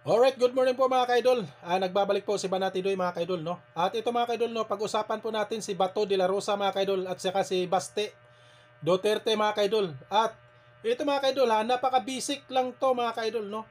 Alright, good morning po mga kaidol. Nagbabalik po si Banatidoy mga kaidol, no? At ito mga kaidol, no, pag-usapan po natin si Bato de la Rosa mga kaidol at saka si Baste Duterte mga kaidol. At ito mga kaidol, napaka-basic lang to mga kaidol, no?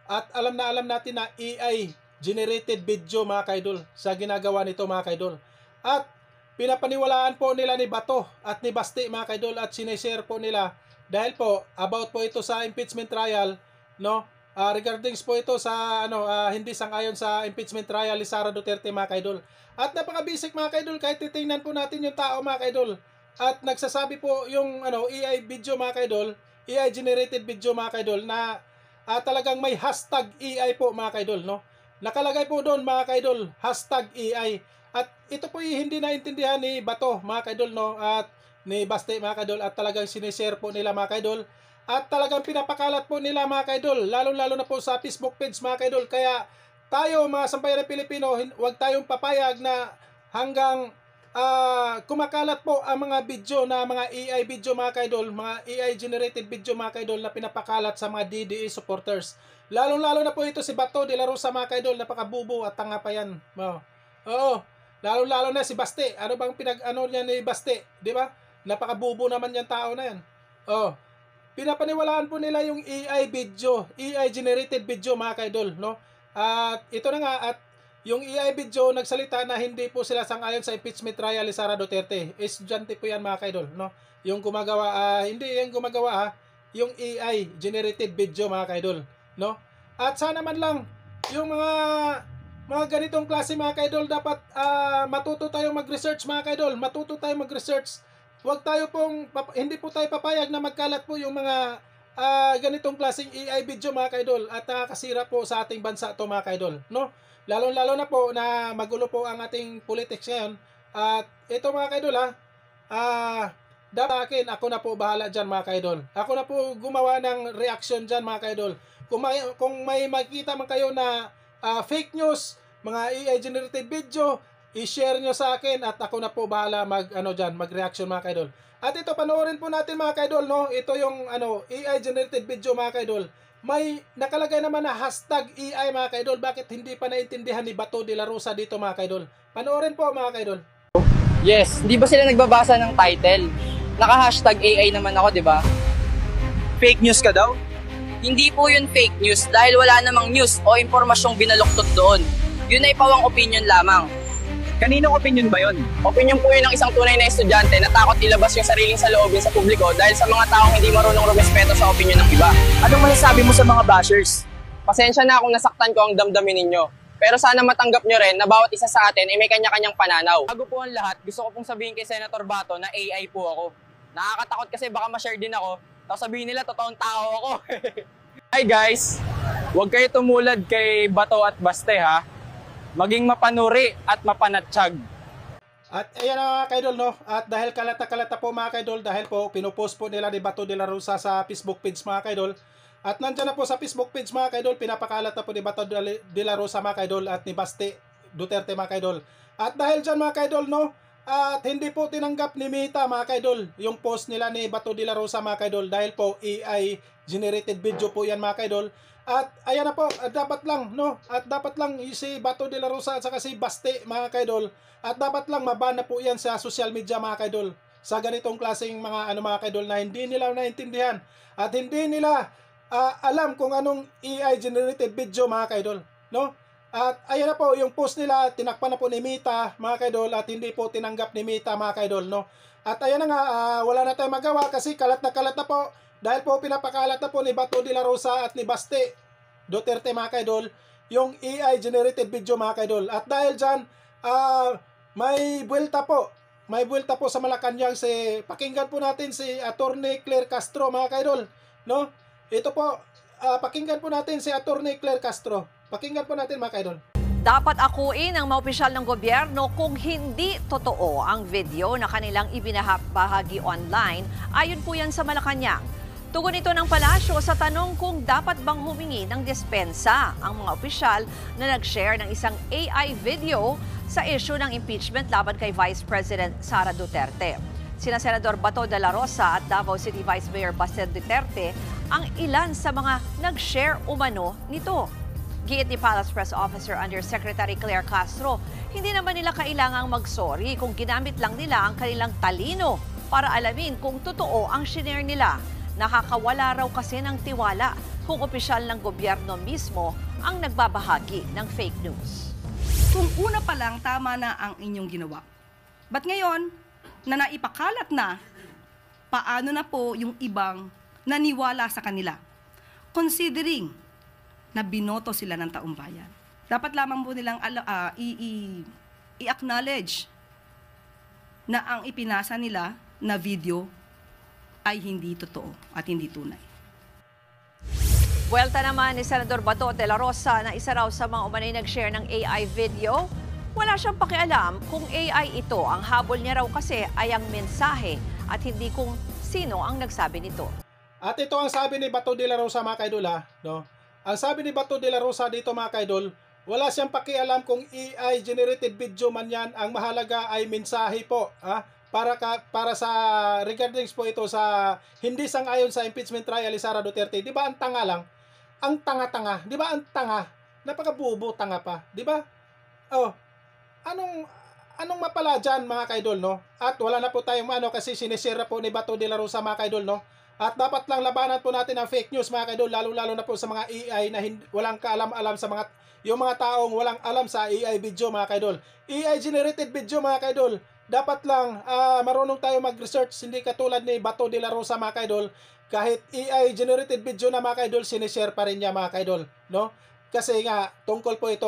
At alam na alam natin na AI generated video mga kaidol sa ginagawa nito mga kaidol. At pinapaniwalaan po nila ni Bato at ni Baste mga kaidol at sineshare po nila dahil po about po ito sa impeachment trial, no? Regarding po ito sa hindi sang-ayon sa impeachment trial ni Sara Duterte mga kaidol. At napaka-basic mga kaidol, kahit titingnan po natin yung tao mga kaidol. At nagsasabi po yung AI video mga kaidol, AI generated video mga kaidol na talagang may hashtag AI po mga kaidol, no? Nakalagay po doon mga kaidol, hashtag AI. At ito po hindi naintindihan ni Bato mga kaidol, no? At ni Baste mga kaidol at talagang sinishare po nila mga kaidol. At talagang pinapakalat po nila mga kaidol, lalo-lalo na po sa Facebook page mga kaidol. Kaya tayo mga sambayan ng Pilipino, huwag tayong papayag na hanggang kumakalat po ang mga video na mga AI video mga kaidol, mga AI generated video mga kaidol na pinapakalat sa mga DDE supporters. Lalo-lalo na po ito si Bato de la Rosa mga kaidol, napakabubo at tanga pa yan. Oo, lalo-lalo na si Baste. Ano bang pinag-ano niya ni Baste, di ba? Napakabubo naman yung tao na yan. Oh, pinapaniwalaan po nila yung AI video, AI generated video mga kaidol, no? At ito na nga, at yung AI video nagsalita na hindi po sila sang-ayon sa impeachment trial ni Sara Duterte. Estudyante po yan mga kaidol, no? Yung gumagawa, hindi yung gumagawa yung AI generated video mga kaidol, no? At sana man lang yung mga ganitong klase mga kaidol dapat matuto tayong mag-research mga kaidol, matuto tayong mag-research. Huwag tayo pong, hindi po tayo papayag na magkalat po yung mga ganitong klaseng AI video mga kaidol at nakakasira po sa ating bansa to mga kaidol, no? Lalo-lalo na po na magulo po ang ating politics ngayon. At ito mga kaidol dapat akin, ako na po bahala dyan mga kaidol. Ako na po gumawa ng reaction dyan mga kaidol. Kung may makita man kayo na fake news, mga AI generated video, i-share nyo sa akin at ako na po bahala mag-reaction mga kaidol. At ito panoorin po natin mga kaidol, no? Ito yung AI generated video mga kaidol. May nakalagay naman na hashtag AI mga kaidol. Bakit hindi pa naintindihan ni Bato de la Rosa dito mga kaidol? Panoorin po mga kaidol. Yes, di ba sila nagbabasa ng title? Naka-hashtag AI naman ako, di ba? Fake news ka daw? Hindi po yun fake news dahil wala namang news o impormasyong binaluktot doon. Yun ay pawang opinion lamang. Kaninong opinion ba yon? Opinion po yun ng isang tunay na estudyante na takot ilabas yung sariling saloobin sa publiko dahil sa mga taong hindi marunong rumespeto sa opinion ng iba. Anong masasabi mo sa mga bashers? Pasensya na kung nasaktan ko ang damdamin ninyo. Pero sana matanggap nyo rin na bawat isa sa atin ay may kanya-kanyang pananaw. Bago po ang lahat, gusto ko pong sabihin kay Senator Bato na AI po ako. Nakakatakot kasi baka ma-share din ako, tapos sabihin nila totoong tao ako. Hi guys! Huwag kayo tumulad kay Bato at Baste ha. Maging mapanuri at mapanatsyag. At ayan na mga kaidol, no? At dahil kalata-kalata po mga kaidol, dahil po pinopost po nila ni Bato de la Rosa sa Facebook page mga kaidol. At nandyan na po sa Facebook page mga kaidol, pinapakalat na po ni Bato de la Rosa mga kaidol at ni Baste Duterte mga kaidol. At dahil dyan mga kaidol, no? At hindi po tinanggap ni Mita mga kaidol yung post nila ni Bato de la Rosa mga kaidol dahil po AI generated video po yan mga kaidol. At ayan na po, dapat lang, no? At dapat lang si Bato de la Rosa at saka si Baste mga kaidol. At dapat lang mabana po yan sa social media mga kaidol. Sa ganitong klaseng mga mga kaidol na hindi nila naintindihan. At hindi nila alam kung anong AI generated video mga kaidol, no? At ayan na po, yung post nila, tinakpan na po ni Mita mga kaidol at hindi po tinanggap ni Mita mga kaidol, no? At ayan na nga, wala na tayong magawa kasi kalat na po. Dahil po pinapakalat na po ni Bato de la Rosa at ni Baste Duterte mga kaidol yung AI generated video mga kaidol. At dahil dyan, may buwelta po. May buwelta po sa Malacanang pakinggan po natin si Attorney Claire Castro mga kaidol, no? Ito po, pakinggan po natin si Attorney Claire Castro. Pakinggan po natin mga kaidol. Dapat akuin ng mga opisyal ng gobyerno kung hindi totoo ang video na kanilang ibinahagi online, ayon po yan sa Malacanang. Tugon ito ng palasyo sa tanong kung dapat bang humingi ng dispensa ang mga opisyal na nag-share ng isang AI video sa issue ng impeachment laban kay Vice President Sara Duterte. Sina Senador Bato de la Rosa at Davao City Vice Mayor Baste Duterte ang ilan sa mga nag-share umano nito. Giit ni Palace Press Officer Undersecretary Claire Castro, hindi naman nila kailangang mag-sorry kung ginamit lang nila ang kanilang talino para alamin kung totoo ang shinare nila. Nakakawala raw kasi ng tiwala kung opisyal ng gobyerno mismo ang nagbabahagi ng fake news. Kung una pa lang tama na ang inyong ginawa, ba't ngayon na naipakalat na, paano na po yung ibang naniwala sa kanila? Considering na binoto sila ng taong bayan, dapat lamang po nilang i-acknowledge na ang ipinasa nila na video ay hindi totoo at hindi tunay. Buwelta naman ni Senador Bato de la Rosa na isa raw sa mga umanay nag-share ng AI video. Wala siyang pakialam kung AI ito. Ang habol niya raw kasi ay ang mensahe at hindi kung sino ang nagsabi nito. At ito ang sabi ni Bato de la Rosa mga kaidol no? Ang sabi ni Bato de la Rosa dito mga kaidol, wala siyang pakialam kung AI generated video man yan, ang mahalaga ay mensahe po. Para sa regarding po ito sa hindi sang-ayon sa impeachment trial ni Sara Duterte. Di ba ang tanga lang? Ang tanga-tanga. Di ba ang tanga? Napakabubo tanga pa. Di ba? Oh, anong mapala dyan mga kaidol, no? At wala na po tayong kasi sinishare po ni Bato de la Rosa mga kaidol, no? At dapat lang labanan po natin ang fake news mga kaidol, lalo-lalo na po sa mga AI na walang kaalam-alam sa yung mga taong walang alam sa AI video mga kaidol. AI generated video mga kaidol. Dapat lang marunong tayo mag-research, hindi katulad ni Bato de la Rosa mga kaidol. Kahit AI generated video na mga kaidol, sinishare pa rin niya mga kaidol, no? Kasi nga tungkol po ito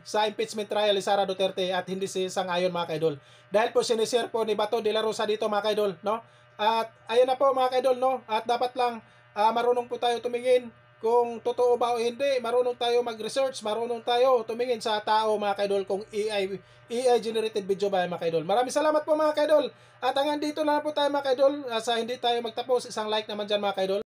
sa impeachment trial ni Sara Duterte at hindi sang-ayon mga kaidol. Dahil po sinishare po ni Bato de la Rosa dito mga kaidol, no? At ayun na po mga kaidol, no? At dapat lang marunong po tayo tumingin kung totoo ba o hindi. Marunong tayo mag-research, marunong tayo tumingin sa tao mga kaidol kung AI generated video ba mga kaidol. Maraming salamat po mga kaidol. At hanggang dito na po tayo mga kaidol. Sa hindi tayo magtapos, isang like naman dyan mga kaidol.